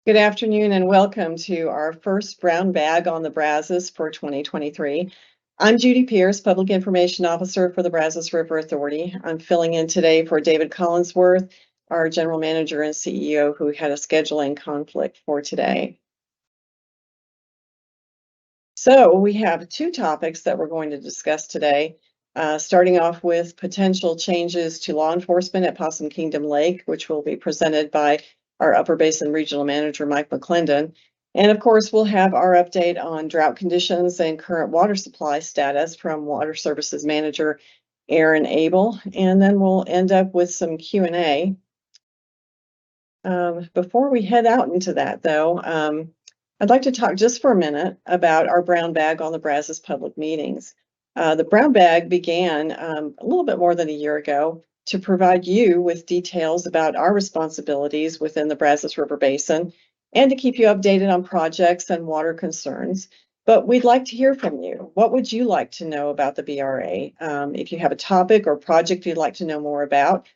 Good afternoon and welcome to our first brown bag on the Brazos for 2023. I'm Judy Pierce, Public Information Officer for the Brazos River Authority. I'm filling in today for David Collinsworth, our General Manager and CEO, who had a scheduling conflict for today. So we have two topics that we're going to discuss today, starting off with potential changes to law enforcement at Possum Kingdom Lake, which will be presented by our Upper Basin Regional Manager, Mike McClendon. And of course, we'll have our update on drought conditions and current water supply status from Water Services Manager, Aaron Abel. And then we'll end up with some Q&A. Before we head out into that, though, I'd like to talk just for a minute about our brown bag on the Brazos public meetings. The brown bag began a little bit more than a year ago to provide you with details about our responsibilities within the Brazos River Basin and to keep you updated on projects and water concerns. But we'd like to hear from you. What would you like to know about the BRA? If you have a topic or project you'd like to know more about,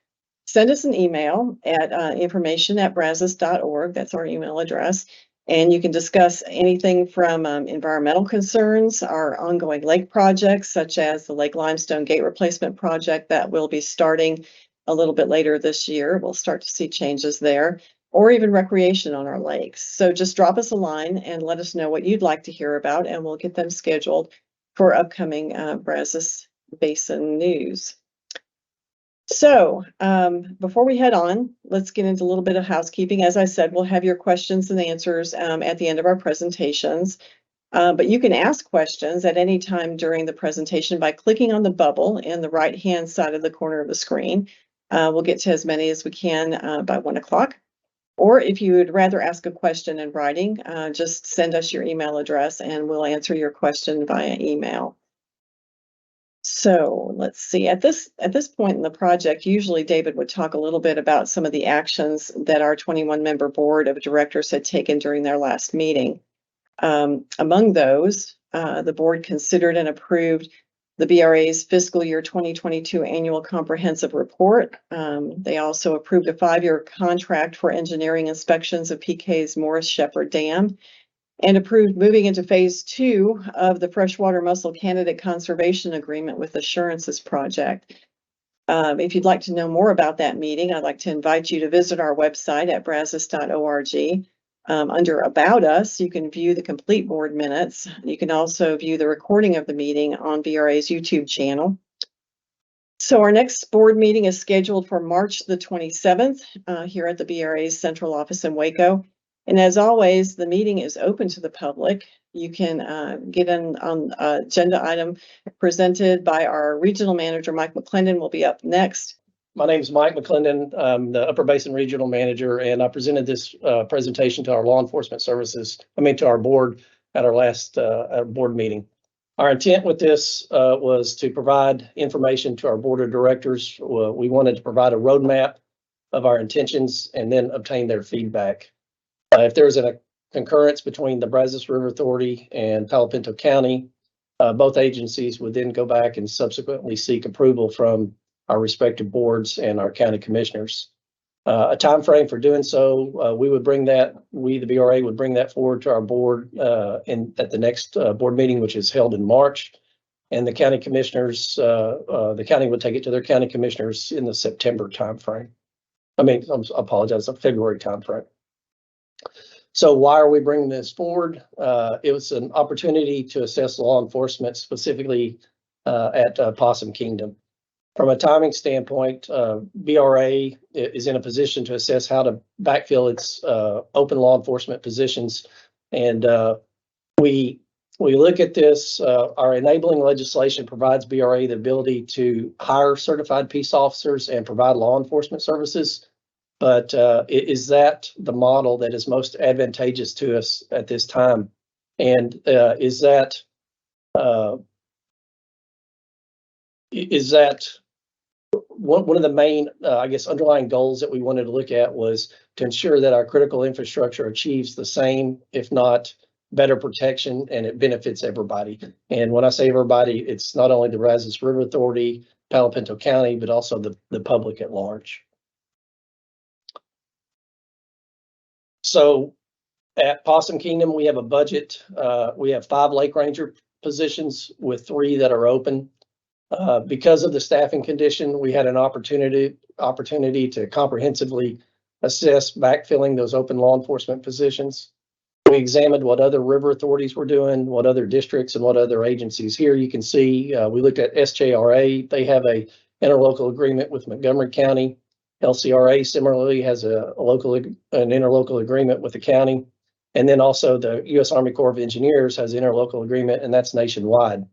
send us an email at information@brazos.org. That's our email address. And you can discuss anything from environmental concerns, our ongoing lake projects, such as the Lake Limestone Gate Replacement Project that will be starting a little bit later this year. We'll start to see changes there, or even recreation on our lakes. So just drop us a line and let us know what you'd like to hear about, and we'll get them scheduled for upcoming Brazos Basin news. So before we head on, let's get into a little bit of housekeeping. As I said, we'll have your questions and answers at the end of our presentations. But you can ask questions at any time during the presentation by clicking on the bubble in the right-hand side of the corner of the screen. We'll get to as many as we can by 1 o'clock. Or if you would rather ask a question in writing, just send us your email address and we'll answer your question via email. So let's see, at this point in the project, usually David would talk a little bit about some of the actions that our 21-member board of directors had taken during their last meeting. Among those, the board considered and approved the BRA's fiscal year 2022 annual comprehensive report. They also approved a 5-year contract for engineering inspections of PK's Morris Shepherd Dam, and approved moving into phase 2 of the Freshwater Mussel Candidate Conservation Agreement with Assurances Project. If you'd like to know more about that meeting, I'd like to invite you to visit our website at brazos.org. Under About Us, you can view the complete board minutes. You can also view the recording of the meeting on BRA's YouTube channel. So our next board meeting is scheduled for March the 27th here at the BRA's central office in Waco. And as always, the meeting is open to the public. You can get in on agenda item presented by our regional manager, Mike McClendon, will be up next. My name is Mike McClendon. I'm the Upper Basin Regional Manager, and I presented this presentation to our law enforcement services, to our board at our last board meeting. Our intent with this was to provide information to our board of directors. We wanted to provide a roadmap of our intentions and then obtain their feedback. If there's a concurrence between the Brazos River Authority and Palo Pinto County, both agencies would then go back and subsequently seek approval from our respective boards and our county commissioners. A time frame for doing so, the BRA would bring that forward to our board at the next board meeting, which is held in March. And the county commissioners, the county would take it to their county commissioners in the September time frame. I apologize, a February time frame. So why are we bringing this forward? It was an opportunity to assess law enforcement, specifically at Possum Kingdom. From a timing standpoint, BRA is in a position to assess how to backfill its open law enforcement positions. And we look at this, our enabling legislation provides BRA the ability to hire certified peace officers and provide law enforcement services. But is that the model that is most advantageous to us at this time? And is that one of the main, underlying goals that we wanted to look at was to ensure that our critical infrastructure achieves the same, if not better protection, and it benefits everybody. And when I say everybody, it's not only the Brazos River Authority, Palo Pinto County, but also the public at large. So At Possum Kingdom, we have a budget. We have 5 Lake Ranger positions with 3 that are open. Because of the staffing condition, we had an opportunity to comprehensively assess backfilling those open law enforcement positions. We examined what other river authorities were doing, what other districts and what other agencies. Here you can see, we looked at SJRA. They have a interlocal agreement with Montgomery County. LCRA similarly has an interlocal agreement with the county. And then also the U.S. Army Corps of Engineers has an interlocal agreement, and that's nationwide.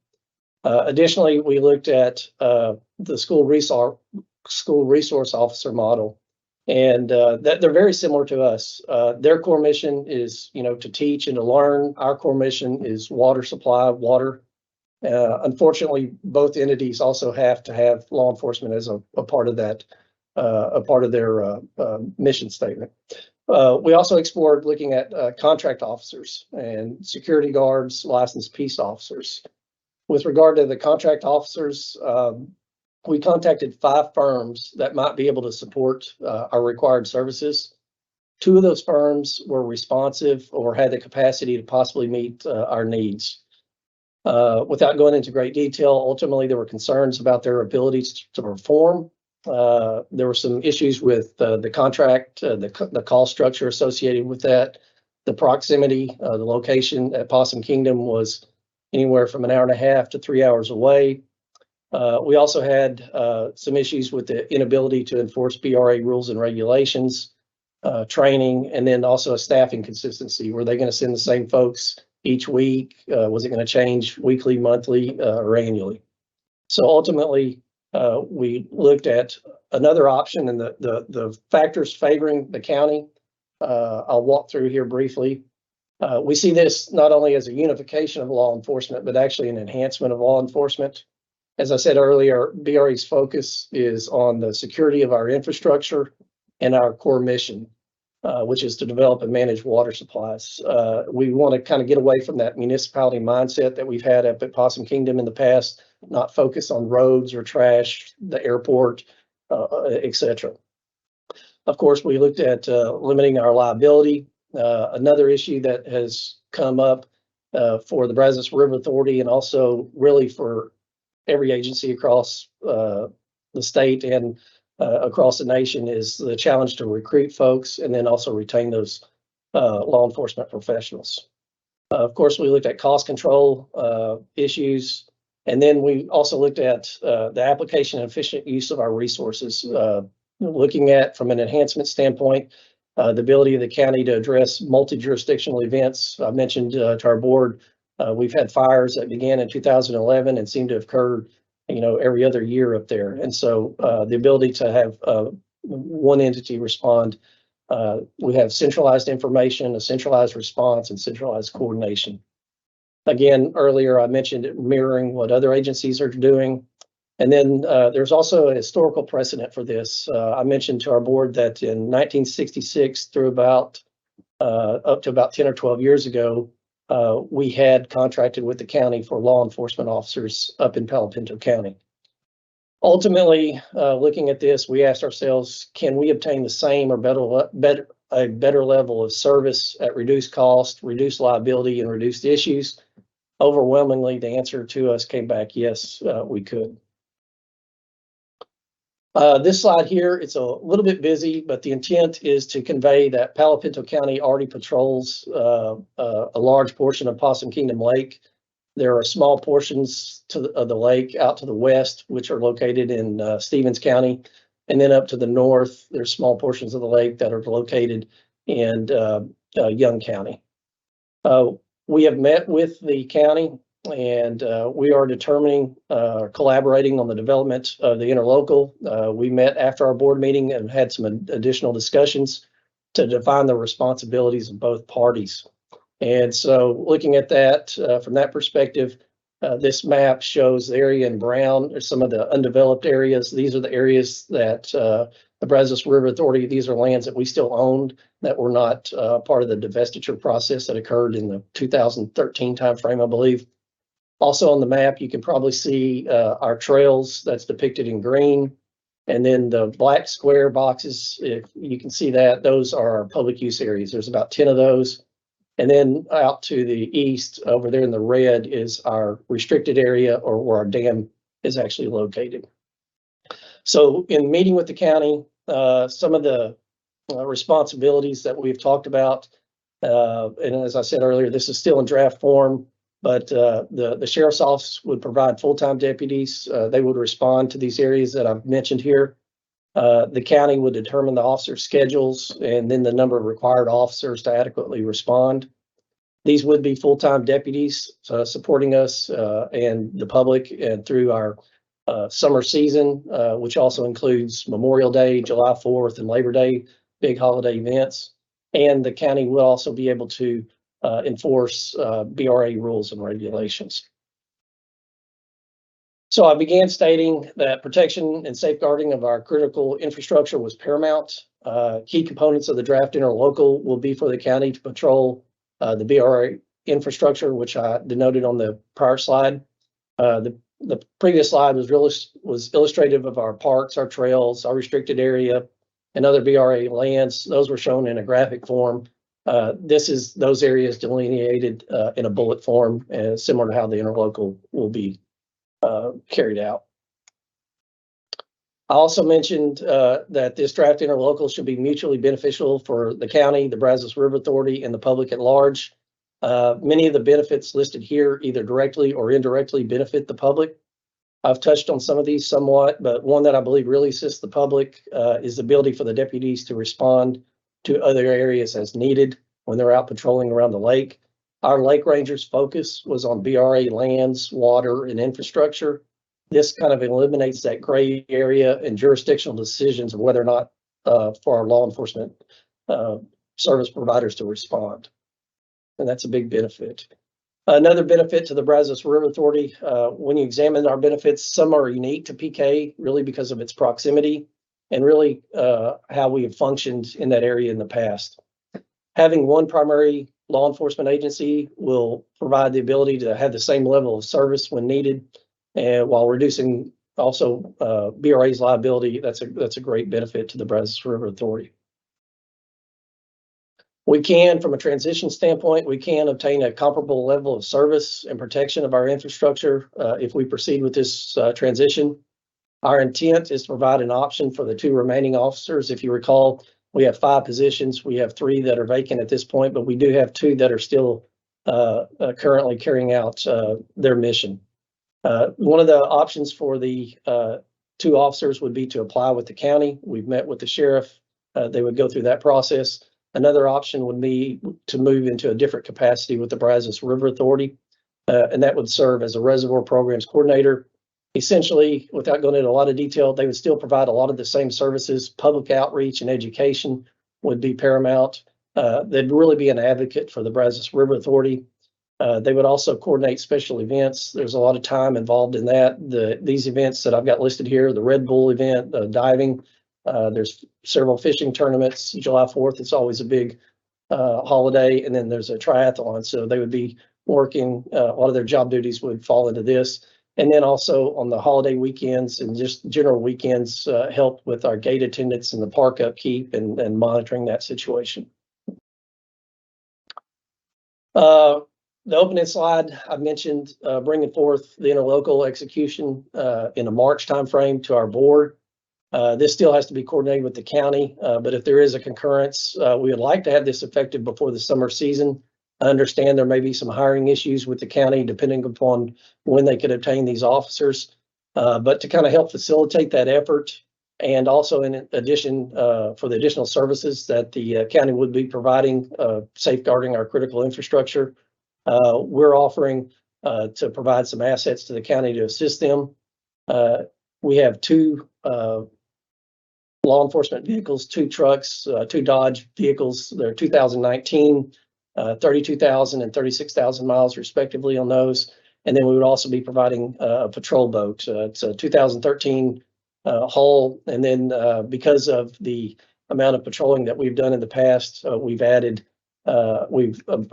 Additionally, we looked at the school resource officer model, and that they're very similar to us. Their core mission is, to teach and to learn. Our core mission is water supply, water. Unfortunately, both entities also have to have law enforcement as a part of that, a part of their mission statement. We also explored looking at contract officers and security guards, licensed peace officers. With regard to the contract officers, we contacted 5 firms that might be able to support our required services. 2 of those firms were responsive or had the capacity to possibly meet our needs. Without going into great detail, ultimately there were concerns about their abilities to perform. There were some issues with the contract, the call structure associated with that, the proximity, the location at Possum Kingdom was anywhere from an hour and a half to 3 hours away. We also had some issues with the inability to enforce BRA rules and regulations, training, and then also a staffing consistency. Were they going to send the same folks each week? Was it going to change weekly, monthly, or annually? So ultimately, we looked at another option, and the factors favoring the county. I'll walk through here briefly. We see this not only as a unification of law enforcement, but actually an enhancement of law enforcement. As I said earlier, BRA's focus is on the security of our infrastructure and our core mission, which is to develop and manage water supplies. We want to kind of get away from that municipality mindset that we've had up at Possum Kingdom in the past, not focus on roads or trash, the airport, etc. Of course, we looked at limiting our liability. Another issue that has come up for the Brazos River Authority, and also really for every agency across the state and across the nation, is the challenge to recruit folks and then also retain those law enforcement professionals. Of course, we looked at cost control issues, and then we also looked at the application and efficient use of our resources, looking at, from an enhancement standpoint, the ability of the county to address multi-jurisdictional events. I mentioned to our board, we've had fires that began in 2011 and seem to have occurred, every other year up there. And so the ability to have one entity respond, we have centralized information, a centralized response, and centralized coordination. Again, earlier I mentioned mirroring what other agencies are doing. And then there's also a historical precedent for this. I mentioned to our board that in 1966 through about up to about 10 or 12 years ago, we had contracted with the county for law enforcement officers up in Palo Pinto County. Ultimately, looking at this, we asked ourselves, can we obtain the same or a better level of service at reduced cost, reduced liability, and reduced issues? Overwhelmingly, the answer to us came back, yes, we could. This slide here, it's a little bit busy, but the intent is to convey that Palo Pinto County already patrols a large portion of Possum Kingdom Lake. There are small portions of the lake out to the west, which are located in Stevens County. And then up to the north, there's small portions of the lake that are located in Young County. We have met with the county, and we are determining, collaborating on the development of the interlocal. We met after our board meeting and had some additional discussions to define the responsibilities of both parties. And so looking at that from that perspective, this map shows the area in brown, or some of the undeveloped areas. These are the areas that the Brazos River Authority, these are lands that we still owned that were not part of the divestiture process that occurred in the 2013 timeframe, I believe. Also on the map, you can probably see our trails that's depicted in green. And then the black square boxes, if you can see that, those are our public use areas. There's about 10 of those. And then out to the east, over there in the red, is our restricted area, or where our dam is actually located. So in meeting with the county, some of the responsibilities that we've talked about, and as I said earlier, this is still in draft form, but the sheriff's office would provide full-time deputies. They would respond to these areas that I've mentioned here. The county would determine the officer schedules and then the number of required officers to adequately respond. These would be full-time deputies supporting us and the public and through our summer season, which also includes Memorial Day, July 4th, and Labor Day, big holiday events. And the county will also be able to enforce BRA rules and regulations. So I began stating that protection and safeguarding of our critical infrastructure was paramount. Key components of the draft interlocal will be for the county to patrol the BRA infrastructure, which I denoted on the prior slide. The previous slide was illustrative of our parks, our trails, our restricted area, and other BRA lands. Those were shown in a graphic form. This is those areas delineated in a bullet form, similar to how the interlocal will be carried out. I also mentioned that this draft interlocal should be mutually beneficial for the county, the Brazos River Authority, and the public at large. Many of the benefits listed here either directly or indirectly benefit the public. I've touched on some of these somewhat, but one that I believe really assists the public is the ability for the deputies to respond to other areas as needed when they're out patrolling around the lake. Our lake rangers' focus was on BRA lands, water, and infrastructure. This kind of eliminates that gray area and jurisdictional decisions of whether or not for our law enforcement service providers to respond. And that's a big benefit. Another benefit to the Brazos River Authority, when you examine our benefits, some are unique to PK really because of its proximity and really how we have functioned in that area in the past. Having one primary law enforcement agency will provide the ability to have the same level of service when needed, and while reducing also BRA's liability. That's a great benefit to the Brazos River Authority. We can, from a transition standpoint, we can obtain a comparable level of service and protection of our infrastructure if we proceed with this transition. Our intent is to provide an option for the 2 remaining officers. If you recall, we have 5 positions. We have 3 that are vacant at this point, but we do have 2 that are still currently carrying out their mission. One of the options for the 2 officers would be to apply with the county. We've met with the sheriff. They would go through that process. Another option would be to move into a different capacity with the Brazos River Authority, and that would serve as a reservoir programs coordinator. Essentially, without going into a lot of detail, they would still provide a lot of the same services. Public outreach and education would be paramount. They'd really be an advocate for the Brazos River Authority. They would also coordinate special events. There's a lot of time involved in that. These events that I've got listed here, the Red Bull event, diving, there's several fishing tournaments. July 4th, it's always a big holiday. And then there's a triathlon. So they would be working, a lot of their job duties would fall into this. And then also on the holiday weekends and just general weekends, help with our gate attendants and the park upkeep and monitoring that situation. The opening slide, I mentioned bringing forth the interlocal execution in a March timeframe to our board. This still has to be coordinated with the county, but if there is a concurrence, we would like to have this effective before the summer season. I understand there may be some hiring issues with the county depending upon when they could obtain these officers, but to kind of help facilitate that effort, and also in addition for the additional services that the county would be providing, safeguarding our critical infrastructure, we're offering to provide some assets to the county to assist them. We have 2 law enforcement vehicles, 2 trucks, 2 Dodge vehicles. They're 2019, 32,000 and 36,000 miles respectively on those. And then we would also be providing a patrol boat. It's a 2013 hull. And then because of the amount of patrolling that we've done in the past, we've added a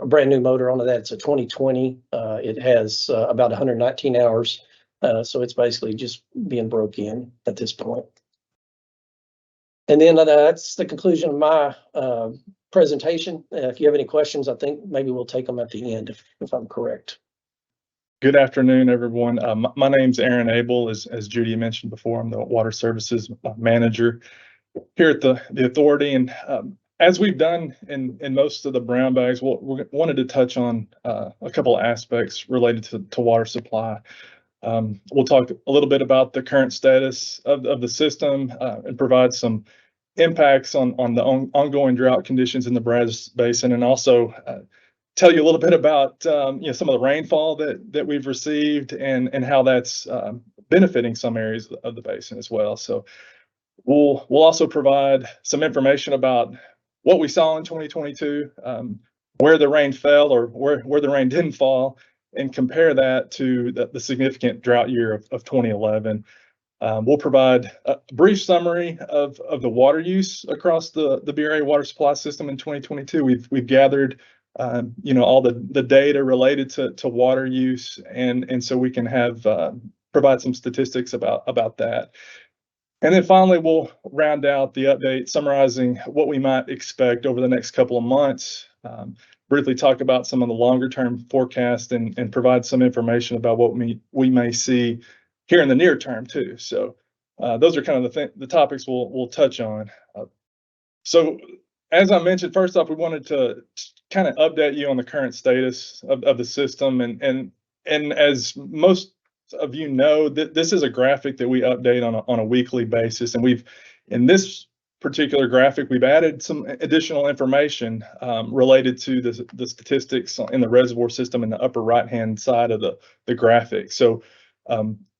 brand new motor onto that. It's a 2020. It has about 119 hours. So it's basically just being broke in at this point. And then that's the conclusion of my presentation. If you have any questions, I think maybe we'll take them at the end if I'm correct. Good afternoon, everyone. My name's Aaron Abel. As Judy mentioned before, I'm the Water Services Manager here at the authority. And as we've done in most of the brown bags, we wanted to touch on a couple of aspects related to water supply. We'll talk a little bit about the current status of the system and provide some impacts on the ongoing drought conditions in the Brazos Basin, and also tell you a little bit about some of the rainfall that we've received and how that's benefiting some areas of the basin as well. So we'll also provide some information about what we saw in 2022, where the rain fell or where the rain didn't fall, and compare that to the significant drought year of 2011. We'll provide a brief summary of the water use across the BRA water supply system in 2022. We've gathered all the data related to water use, and so we can have provide some statistics about that. And then finally, we'll round out the update summarizing what we might expect over the next couple of months, briefly talk about some of the longer term forecast, and provide some information about what we may see here in the near term too. So those are kind of the topics we'll touch on. So as I mentioned, first off, we wanted to kind of update you on the current status of the system. And as most of you know, this is a graphic that we update on a weekly basis. And in this particular graphic, we've added some additional information related to the statistics in the reservoir system in the upper right-hand side of the graphic. So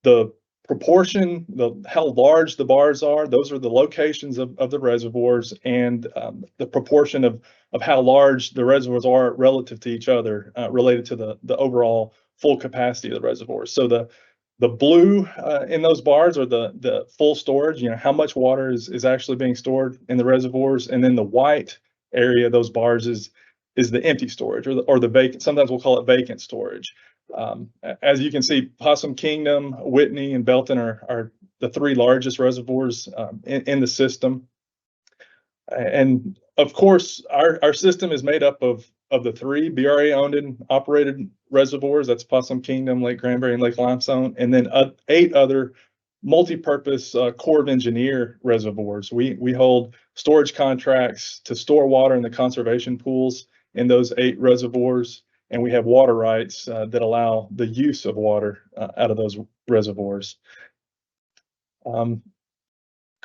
the proportion, how large the bars are, those are the locations of the reservoirs, and the proportion of how large the reservoirs are relative to each other, related to the overall full capacity of the reservoirs. So the blue in those bars are the full storage, how much water is actually being stored in the reservoirs, and then the white area, those bars, is the empty storage, or the vacant. Sometimes we'll call it vacant storage. As you can see, Possum Kingdom, Whitney, and Belton are the three largest reservoirs in the system. And of course, our system is made up of the three BRA owned and operated reservoirs. That's Possum Kingdom, Lake Granbury, and Lake Limestone, and then 8 other multi-purpose Corps of Engineer reservoirs. We hold storage contracts to store water in the conservation pools in those 8 reservoirs, and we have water rights that allow the use of water out of those reservoirs.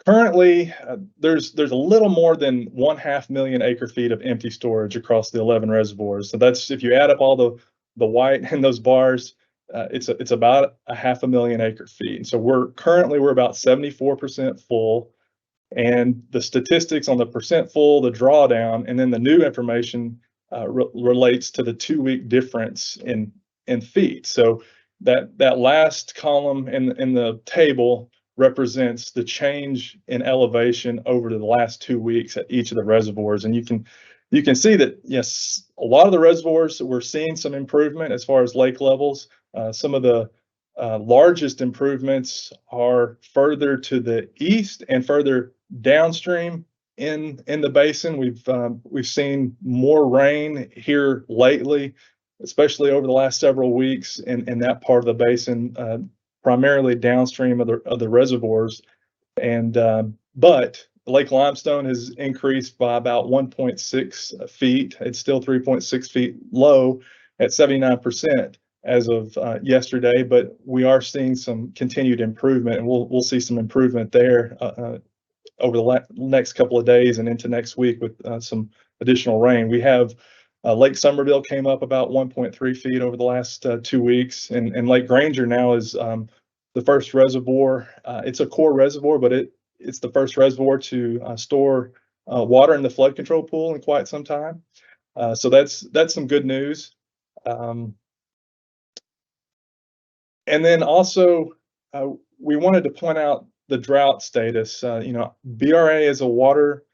Currently, there's a little more than 1/2 million acre-feet of empty storage across the 11 reservoirs. So that's, if you add up all the white in those bars, it's about 1/2 million acre-feet. And so we're about 74% full, and the statistics on the percent full, the drawdown, and then the new information relates to the 2-week difference in feet. So that last column in the table represents the change in elevation over the last 2 weeks at each of the reservoirs. And you can see that, yes, a lot of the reservoirs, we're seeing some improvement as far as lake levels. Some of the largest improvements are further to the east and further downstream in the basin. We've seen more rain here lately, especially over the last several weeks in that part of the basin, primarily downstream of the reservoirs. And but Lake Limestone has increased by about 1.6 feet. It's still 3.6 feet low at 79% as of yesterday, but we are seeing some continued improvement, and we'll see some improvement there over the next couple of days and into next week with some additional rain. We have Lake Somerville came up about 1.3 feet over the last 2 weeks, and Lake Granger now is the first reservoir. It's a core reservoir, but it's the first reservoir to store water in the flood control pool in quite some time. So that's some good news. And then also, we wanted to point out the drought status. BRA as a water,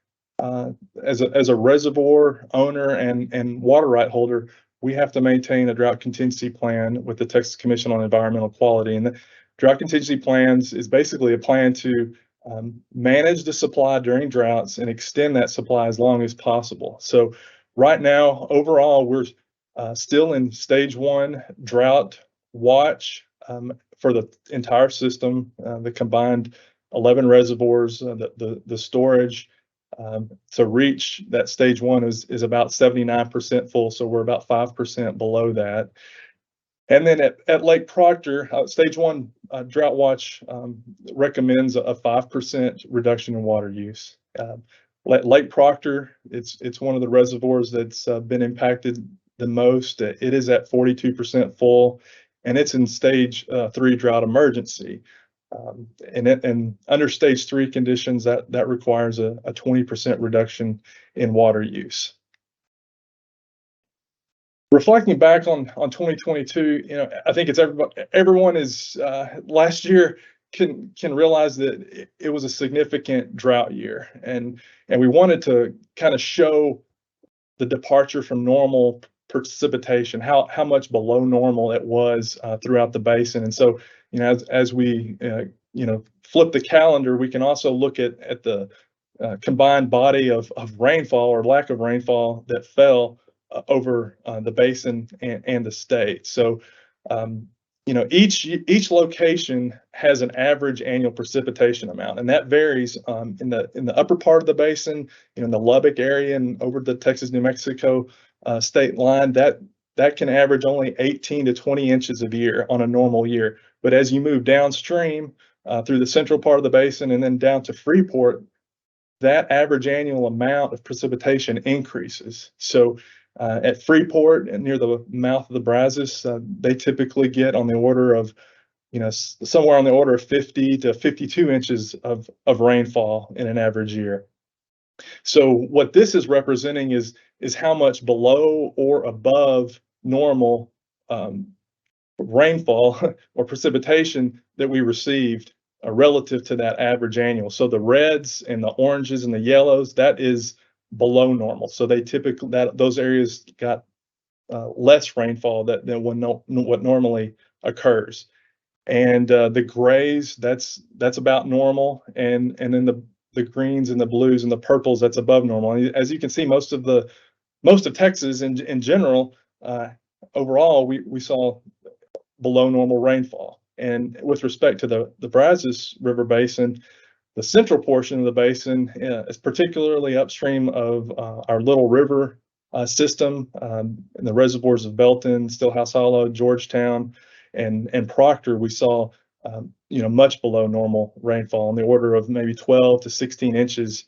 as a reservoir owner and water right holder, we have to maintain a drought contingency plan with the Texas Commission on Environmental Quality. And the drought contingency plans is basically a plan to manage the supply during droughts and extend that supply as long as possible. So right now, overall, we're still in stage 1 drought watch for the entire system, the combined 11 reservoirs, the storage. To reach that stage 1 is about 79% full, so we're about 5% below that. And then at Lake Proctor, stage 1 drought watch recommends a 5% reduction in water use. Lake Proctor, it's one of the reservoirs that's been impacted the most. It is at 42% full, and it's in stage 3 drought emergency. And under stage 3 conditions, that requires a 20% reduction in water use. Reflecting back on 2022, I think it's everyone is last year can realize that it was a significant drought year, and we wanted to kind of show the departure from normal precipitation, how much below normal it was throughout the basin. And so, as we flip the calendar, we can also look at the combined body of rainfall or lack of rainfall that fell over the basin and the state. So, each location has an average annual precipitation amount, and that varies in the upper part of the basin, in the Lubbock area and over the Texas-New Mexico state line. That can average only 18 to 20 inches a year on a normal year. But as you move downstream through the central part of the basin and then down to Freeport, that average annual amount of precipitation increases. So at Freeport and near the mouth of the Brazos, they typically get on the order of, somewhere on the order of 50 to 52 inches of rainfall in an average year. So what this is representing is how much below or above normal rainfall or precipitation that we received relative to that average annual. So the reds and the oranges and the yellows, that is below normal. So they typically, those areas got less rainfall than what normally occurs. And the grays, that's about normal. And then the greens and the blues and the purples, that's above normal. And as you can see, most of Texas in general, overall, we saw below normal rainfall. And with respect to the Brazos River Basin, the central portion of the basin is particularly upstream of our Little River system, in the reservoirs of Belton, Stillhouse Hollow, Georgetown, and Proctor. We saw much below normal rainfall in the order of maybe 12 to 16 inches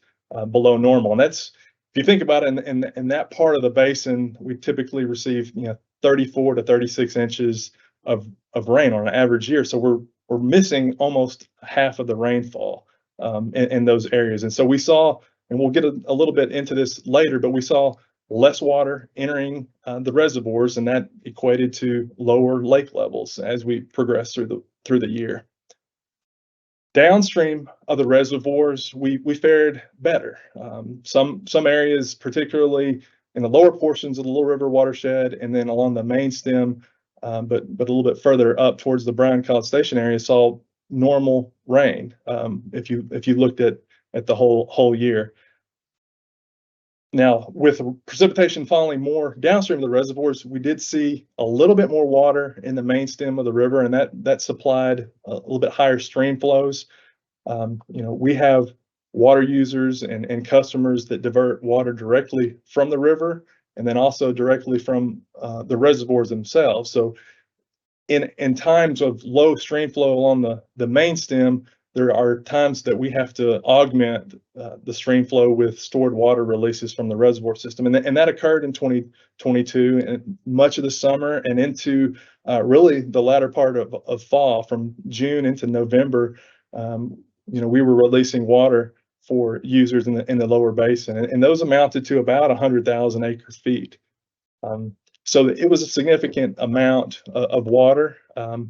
below normal. And that's, if you think about it, in that part of the basin, we typically receive 34 to 36 inches of rain on an average year. So we're missing almost half of the rainfall in those areas. And so we saw, and we'll get a little bit into this later, but we saw less water entering the reservoirs, and that equated to lower lake levels as we progress through the year. Downstream of the reservoirs, we fared better. Some areas, particularly in the lower portions of the Little River watershed, and then along the main stem, but a little bit further up towards the Bryan College Station area, saw normal rain. If you looked at the whole year. Now, with precipitation falling more downstream of the reservoirs, we did see a little bit more water in the main stem of the river, and that supplied a little bit higher stream flows. We have water users and customers that divert water directly from the river, and then also directly from the reservoirs themselves. So in times of low stream flow along the main stem, there are times that we have to augment the stream flow with stored water releases from the reservoir system. And that occurred in 2022 and much of the summer and into really the latter part of fall, from June into November. We were releasing water for users in the lower basin, and those amounted to about 100,000 acre feet. So it was a significant amount of water,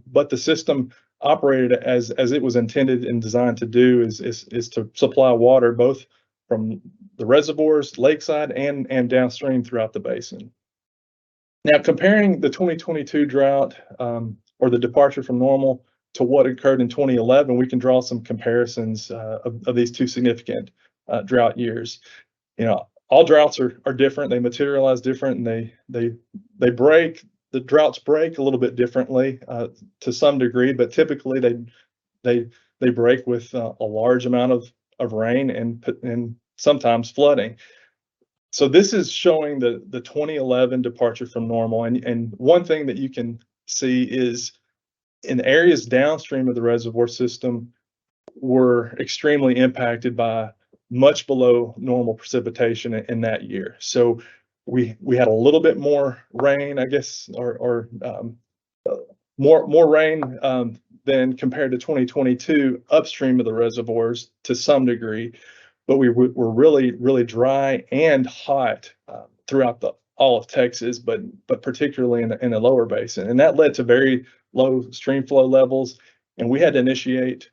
but the system operated as it was intended and designed to do, is to supply water both from the reservoirs, lakeside, and downstream throughout the basin. Now, comparing the 2022 drought or the departure from normal to what occurred in 2011, we can draw some comparisons of these two significant drought years. All droughts are different. They materialize different, and they break. The droughts break a little bit differently to some degree, but typically they break with a large amount of rain and sometimes flooding. So this is showing the 2011 departure from normal, and one thing that you can see is in areas downstream of the reservoir system were extremely impacted by much below normal precipitation in that year. So we had a little bit more rain, I guess, or more rain than compared to 2022 upstream of the reservoirs to some degree, but we were really dry and hot throughout all of Texas, but particularly in the lower basin, and that led to very low stream flow levels. And we had to initiate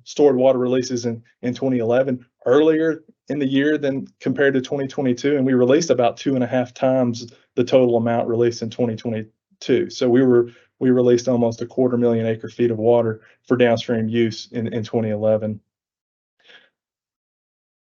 stored water releases in 2011 earlier in the year than compared to 2022, and we released about 2.5 times the total amount released in 2022. So we released almost 250,000 acre-feet of water for downstream use in 2011.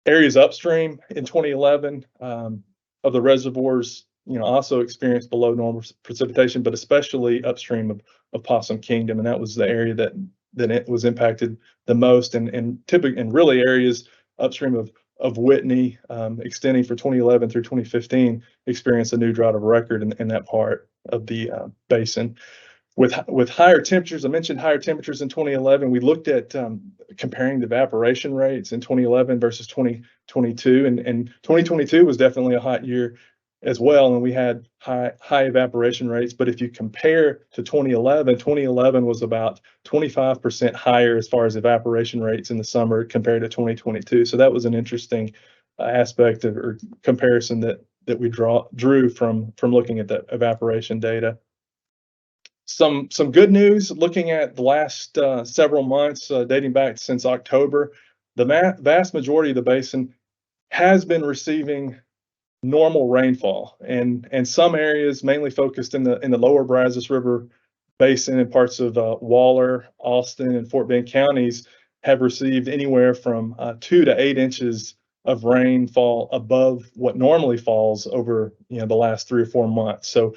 Areas upstream in 2011 of the reservoirs, also experienced below normal precipitation, but especially upstream of Possum Kingdom, and that was the area that it was impacted the most. And typically, and really areas upstream of Whitney, extending for 2011 through 2015, experienced a new drought of record in that part of the basin. With higher temperatures, I mentioned higher temperatures in 2011. We looked at comparing the evaporation rates in 2011 versus 2022, and 2022 was definitely a hot year as well, and we had high evaporation rates. But if you compare to 2011 was about 25% higher as far as evaporation rates in the summer compared to 2022. So that was an interesting aspect or comparison that we drew from looking at the evaporation data. Some good news looking at the last several months, dating back since October, the vast majority of the basin has been receiving normal rainfall, and some areas, mainly focused in the lower Brazos River basin and parts of Waller, Austin, and Fort Bend counties, have received anywhere from 2 to 8 inches of rainfall above what normally falls over the last 3 or 4 months. So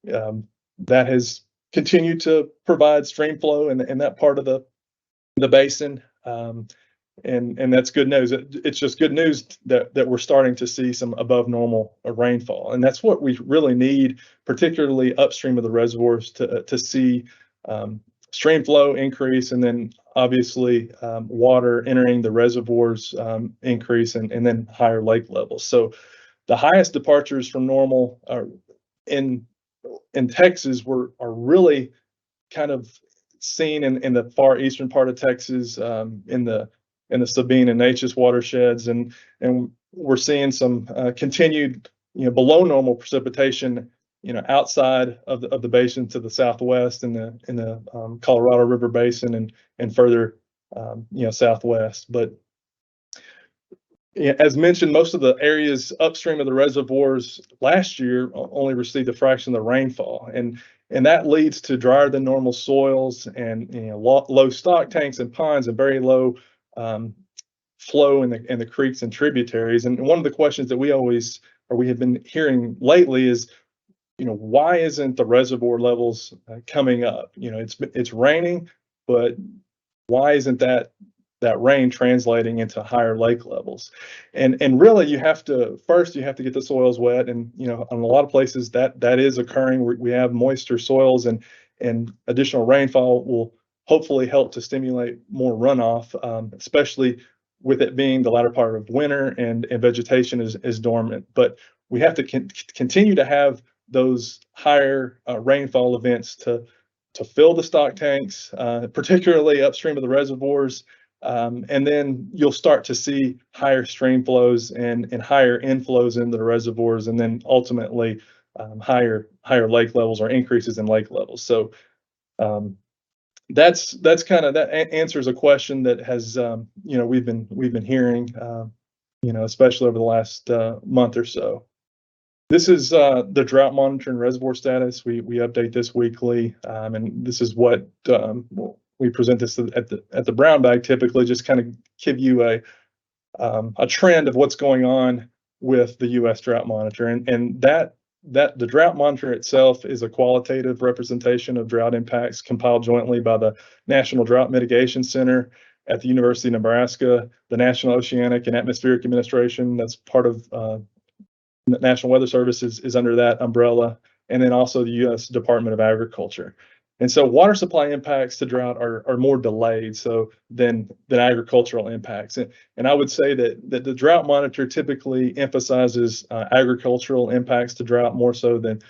that has continued to provide stream flow in that part of the basin. And that's good news. It's just good news that we're starting to see some above normal rainfall, and that's what we really need, particularly upstream of the reservoirs, to see stream flow increase, and then obviously water entering the reservoirs increase, and then higher lake levels. So the highest departures from normal in Texas are really kind of seen in the far eastern part of Texas, in the Sabine and Neches watersheds, and we're seeing some continued below normal precipitation outside of the basin to the southwest in the Colorado River Basin and further southwest. But as mentioned, most of the areas upstream of the reservoirs last year only received a fraction of the rainfall, and that leads to drier than normal soils and low stock tanks and ponds and very low flow in the creeks and tributaries. And one of the questions that we have been hearing lately is, why isn't the reservoir levels coming up? It's raining, but why isn't that rain translating into higher lake levels? And really, you have to get the soils wet, and in a lot of places that is occurring. We have moisture soils, and additional rainfall will hopefully help to stimulate more runoff, especially with it being the latter part of winter and vegetation is dormant. But we have to continue to have those higher rainfall events to fill the stock tanks, particularly upstream of the reservoirs, and then you'll start to see higher stream flows and higher inflows into the reservoirs, and then ultimately higher lake levels or increases in lake levels. So that's kind of that answers a question that has we've been hearing especially over the last month or so. This is the drought monitor and reservoir status. We update this weekly, and this is what we present this at the brown bag typically, just kind of give you a trend of what's going on with the U.S. drought monitor, and that the drought monitor itself is a qualitative representation of drought impacts compiled jointly by the National Drought Mitigation Center at the University of Nebraska, the National Oceanic and Atmospheric Administration, that's part of the National Weather Service, is under that umbrella, and then also the U.S. Department of Agriculture. And so water supply impacts to drought are more delayed than agricultural impacts. And I would say that the drought monitor typically emphasizes agricultural impacts to drought more so than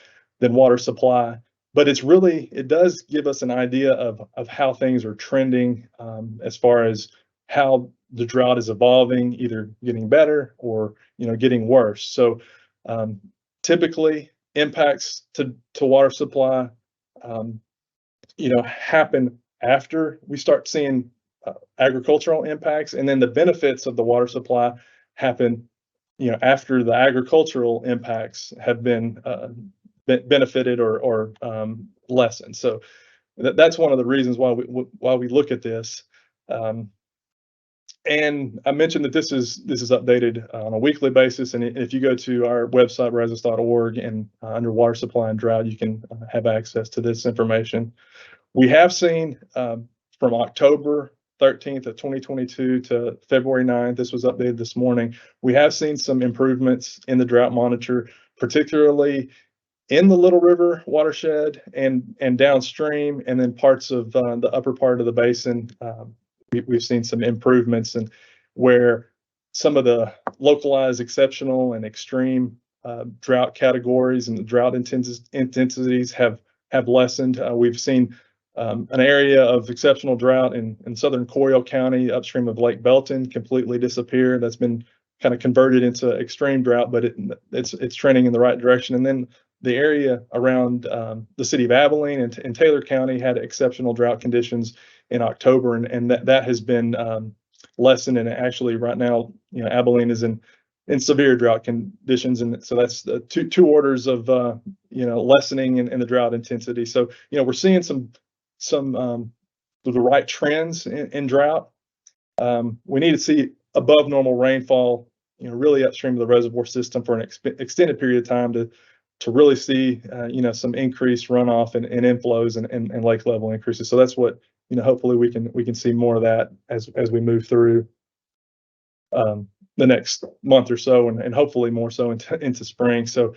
water supply. But it does give us an idea of how things are trending as far as how the drought is evolving, either getting better or getting worse. So typically impacts to water supply happen after we start seeing agricultural impacts, and then the benefits of the water supply happen after the agricultural impacts have been benefited or lessened. So that's one of the reasons why we look at this. And I mentioned that this is updated on a weekly basis, and if you go to our website, brazos.org, and under water supply and drought, you can have access to this information. We have seen from October 13th of 2022 to February 9th, this was updated this morning, we have seen some improvements in the drought monitor, particularly in the Little River watershed and downstream, and then parts of the upper part of the basin. We've seen some improvements, and where some of the localized, exceptional, and extreme drought categories and the drought intensities have lessened. We've seen an area of exceptional drought in southern Coryell County, upstream of Lake Belton, completely disappear. That's been kind of converted into extreme drought, but it's trending in the right direction. And then the area around the city of Abilene and Taylor County had exceptional drought conditions in October, and that has been lessened. And actually, right now, Abilene is in severe drought conditions, and so that's the two orders of lessening in the drought intensity. So we're seeing some the right trends in drought. We need to see above normal rainfall, really upstream of the reservoir system for an extended period of time to really see some increased runoff and inflows and lake level increases. So that's what hopefully we can see more of that as we move through the next month or so, and hopefully more so into spring. So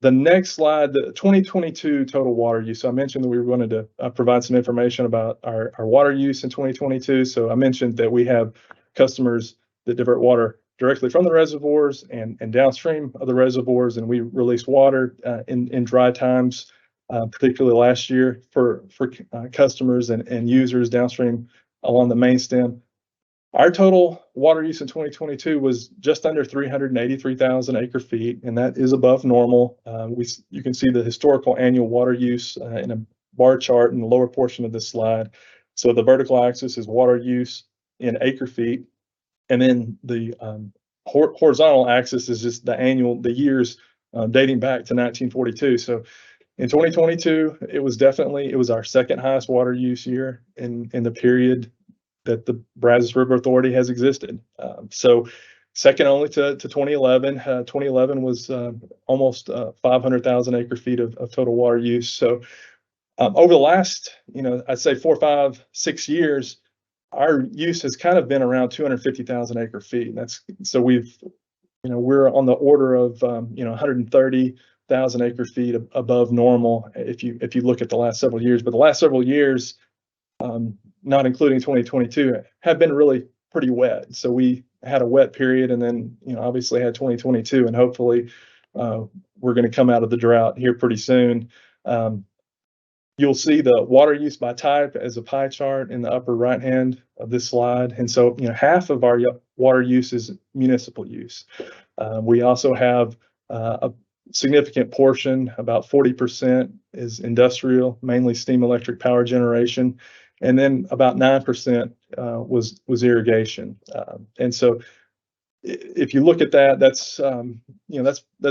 the next slide, the 2022 total water use. So I mentioned that we wanted to provide some information about our water use in 2022. So I mentioned that we have customers that divert water directly from the reservoirs and downstream of the reservoirs, and we release water in dry times, particularly last year for customers and users downstream along the main stem. Our total water use in 2022 was just under 383,000 acre feet, and that is above normal. You can see the historical annual water use in a bar chart in the lower portion of this slide. So the vertical axis is water use in acre feet, and then the horizontal axis is just the years dating back to 1942. So in 2022, it was our second highest water use year in the period that the Brazos River Authority has existed. So second only to 2011. 2011 was almost 500,000 acre feet of total water use. So over the last, I'd say 4, 5, 6 years, our use has kind of been around 250,000 acre feet. So we're on the order of 130,000 acre feet above normal if you look at the last several years. But the last several years, not including 2022, have been really pretty wet. So we had a wet period, and then obviously had 2022, and hopefully we're going to come out of the drought here pretty soon. You'll see the water use by type as a pie chart in the upper right hand of this slide. And so half of our water use is municipal use. We also have a significant portion, about 40%, is industrial, mainly steam electric power generation, and then about 9% was irrigation. And so if you look at that, that's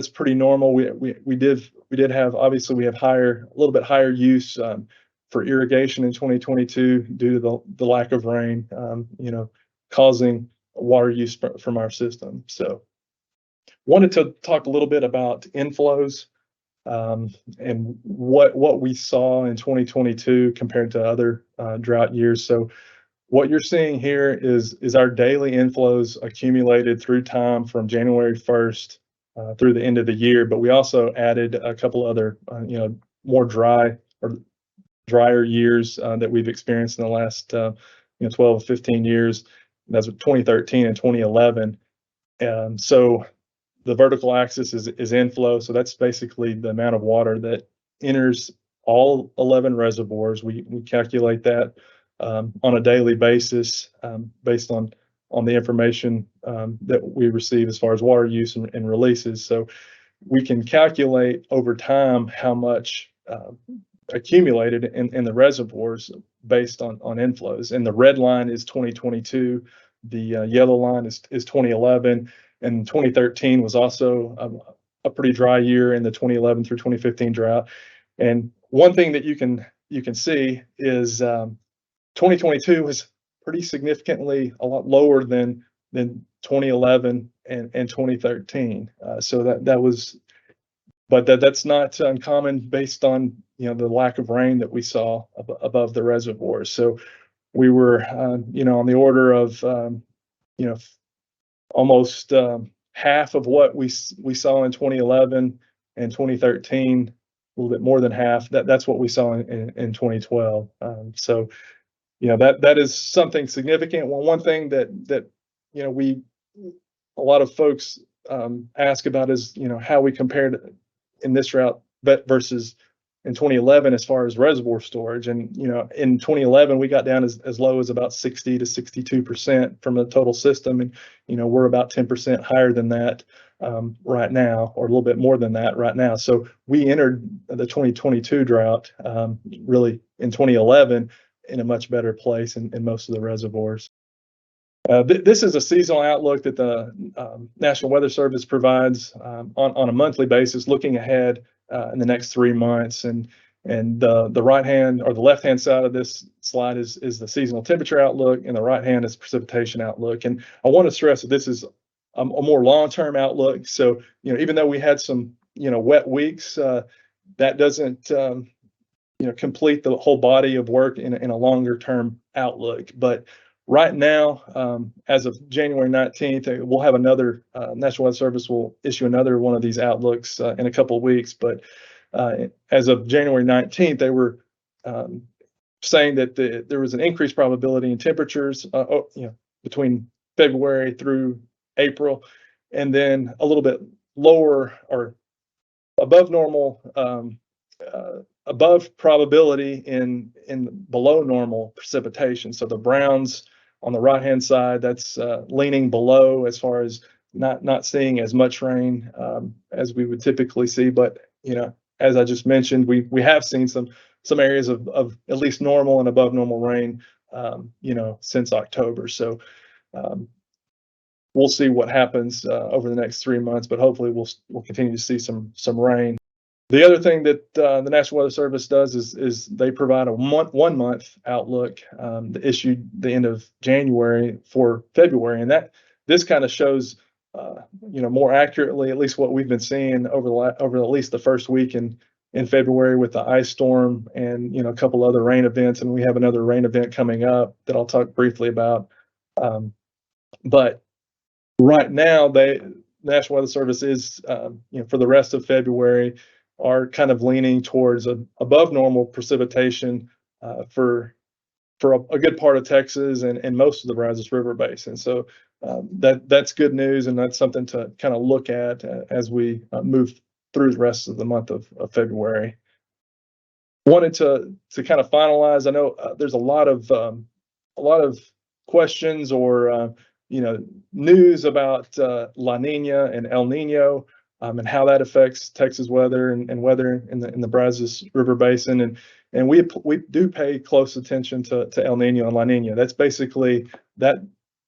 pretty normal. We did have, obviously we have a little bit higher use for irrigation in 2022 due to the lack of rain, causing water use from our system. So wanted to talk a little bit about inflows and what we saw in 2022 compared to other drought years. So what you're seeing here is our daily inflows accumulated through time from January 1st through the end of the year. But we also added a couple other, more dry or drier years that we've experienced in the last 12 or 15 years. That's 2013 and 2011. So the vertical axis is inflow. So that's basically the amount of water that enters all 11 reservoirs. We calculate that on a daily basis based on the information that we receive as far as water use and releases. So we can calculate over time how much accumulated in the reservoirs based on inflows. And the red line is 2022. The yellow line is 2011. And 2013 was also a pretty dry year in the 2011 through 2015 drought. And one thing that you can see is 2022 was pretty significantly a lot lower than 2011 and 2013. So that was, but that's not uncommon based on the lack of rain that we saw above the reservoirs. So we were on the order of almost half of what we saw in 2011 and 2013, a little bit more than half. That's what we saw in 2012. So that is something significant. Well, one thing that a lot of folks ask about is how we compared in this route versus in 2011 as far as reservoir storage. And in 2011 we got down as low as about 60 to 62% from the total system, and we're about 10% higher than that right now, or a little bit more than that right now. So we entered the 2022 drought really in 2011 in a much better place in most of the reservoirs. This is a seasonal outlook that the National Weather Service provides on a monthly basis, looking ahead in the next 3 months. And the right hand or the left hand side of this slide is the seasonal temperature outlook, and the right hand is precipitation outlook. And I want to stress that this is a more long-term outlook. So even though we had some wet weeks, that doesn't complete the whole body of work in a longer-term outlook. But right now, as of January 19th, we'll have another, National Weather Service will issue another one of these outlooks in a couple of weeks. But as of January 19th, they were saying that there was an increased probability in temperatures between February through April, and then a little bit lower or above normal, above probability in below normal precipitation. So the browns on the right hand side, that's leaning below as far as not seeing as much rain as we would typically see. But as I just mentioned, we have seen some areas of at least normal and above normal rain since October. So we'll see what happens over the next 3 months, but hopefully we'll continue to see some rain. The other thing that the National Weather Service does is they provide a 1 month outlook issued the end of January for February, and this kind of shows more accurately at least what we've been seeing over at least the first week in February with the ice storm and a couple other rain events, and we have another rain event coming up that I'll talk briefly about. But right now, National Weather Service is for the rest of February are kind of leaning towards above normal precipitation for a good part of Texas and most of the Brazos River Basin. So that's good news, and that's something to kind of look at as we move through the rest of the month of February. Wanted to kind of finalize. I know there's a lot of questions or news about La Nina and El Nino. And how that affects Texas weather and weather in the Brazos River Basin, and we do pay close attention to El Nino and La Nina. That's basically that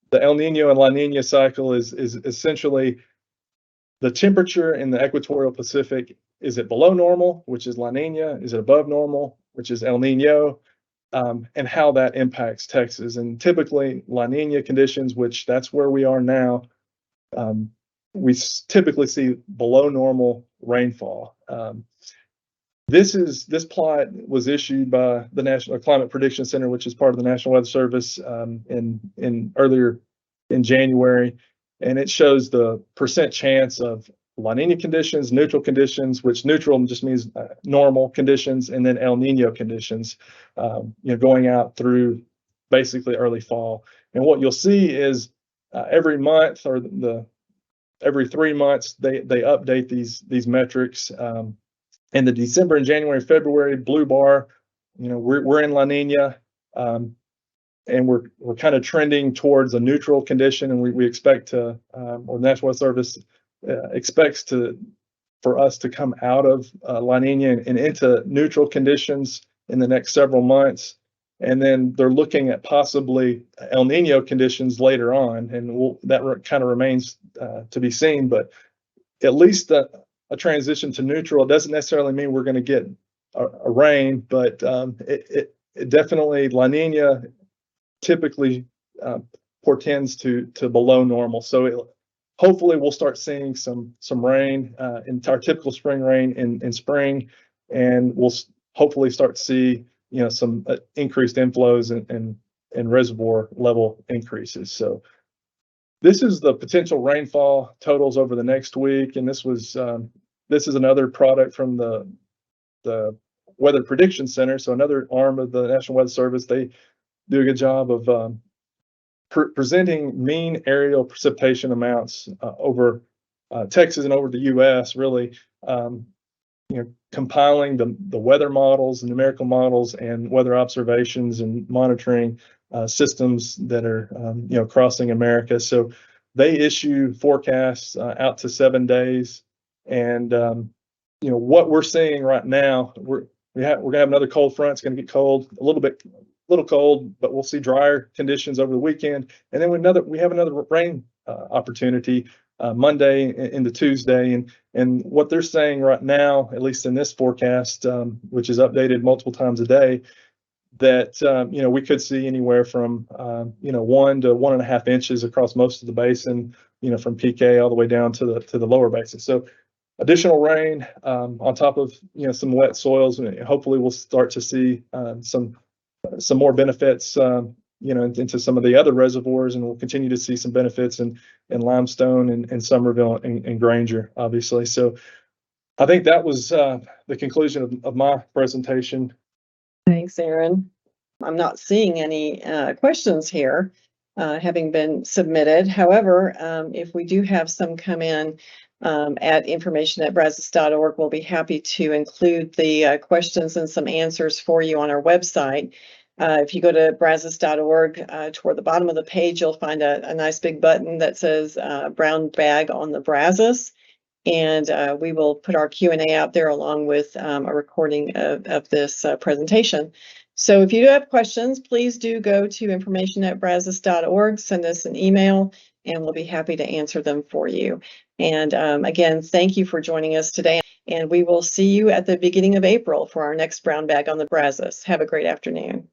the El Nino and La Nina cycle is essentially the temperature in the equatorial Pacific. Is it below normal, which is La Nina? Is it above normal, which is El Nino, and how that impacts Texas. And typically La Nina conditions, which that's where we are now, we typically see below normal rainfall. This plot was issued by the National Climate Prediction Center, which is part of the National Weather Service, in earlier in January, and it shows the percent chance of La Nina conditions, neutral conditions, which neutral just means normal conditions, and then El Nino conditions, going out through basically early fall. And what you'll see is every month or every 3 months they update these metrics. In the December and January, February blue bar, we're in La Nina, and we're kind of trending towards a neutral condition, and we expect to, or the National Weather Service expects for us to come out of La Nina and into neutral conditions in the next several months. And then they're looking at possibly El Nino conditions later on, and that kind of remains to be seen. But at least a transition to neutral, it doesn't necessarily mean we're going to get a rain, but it definitely, La Nina typically portends to below normal. So hopefully we'll start seeing some rain, in our typical spring rain in spring, and we'll hopefully start to see some increased inflows and reservoir level increases. So this is the potential rainfall totals over the next week, and this is another product from the Weather Prediction Center, so another arm of the National Weather Service. They do a good job of presenting mean aerial precipitation amounts over Texas and over the U.S. Really, compiling the weather models, the numerical models, and weather observations and monitoring systems that are crossing America. So they issue forecasts out to 7 days, and what we're seeing right now, we're gonna have another cold front. It's gonna get cold, a little cold, but we'll see drier conditions over the weekend, and then we have another rain opportunity Monday into Tuesday, and what they're saying right now, at least in this forecast, which is updated multiple times a day, that we could see anywhere from 1 to 1.5 inches across most of the basin, from PK all the way down to the lower basin. So additional rain on top of some wet soils, and hopefully we'll start to see some more benefits into some of the other reservoirs, and we'll continue to see some benefits in Limestone and Somerville and Granger, obviously. So I think that was the conclusion of my presentation. Thanks, Aaron. I'm not seeing any questions here having been submitted. However, if we do have some come in at information@brazos.org, we'll be happy to include the questions and some answers for you on our website. If you go to brazos.org, toward the bottom of the page, you'll find a nice big button that says Brown Bag on the Brazos. And we will put our Q&A out there along with a recording of this presentation. So if you do have questions, please do go to information@brazos.org, send us an email, and we'll be happy to answer them for you. And again, thank you for joining us today, and we will see you at the beginning of April for our next Brown Bag on the Brazos. Have a great afternoon.